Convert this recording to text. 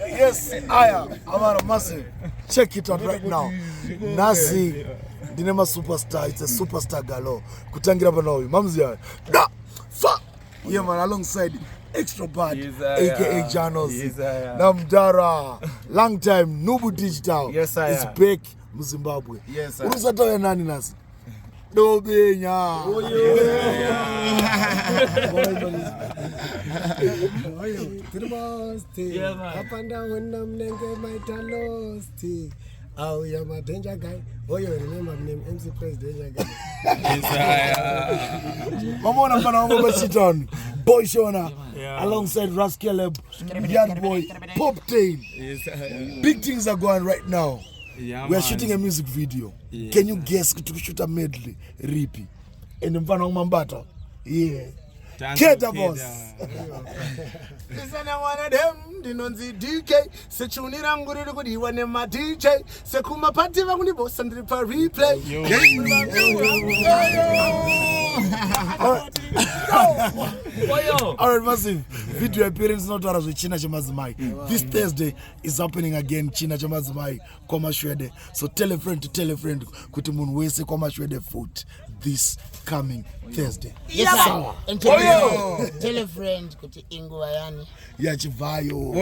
Yes, I'm massive. Check it out right now. Nasi, the name of superstar. It's a superstar galore. Kutangira banawi. Mamzia. Da, fuck. Yeah, man. Alongside Extra Bad, aka Janos. Namdara. Long time. Nubu Digital. Yes, I is back. Zimbabwe. Yes, sir. Urusatoya nani nasi? Dobenya. Up and down when I'm my lost. Oh, you're my danger guy. Oh, you remember my name, MC Press Danger Guy. Mamona Panama sit on Boy Shona alongside Rascaleb, Yard Boy, Poptain. Big things are going right now. We are shooting a music video. Can you guess to shoot a medley? Rippy. And the Mfano Mambata. Yeah. Keta boss. Listen, one of them, the nonzi DK, Sechunira Nguru Gudi, one of my DJ, Sekuma Pati Vanguni Boss and the replay. Alright, massive. Video appearance not as with China Chamazmai. This Thursday is happening again, China Chamazmai, Koma Shwede. So tell a friend to tell a friend, Kutumun Wese Koma Shwede foot this coming Thursday. Yes, sir. And tell a friend, Nguva YaChivhayo.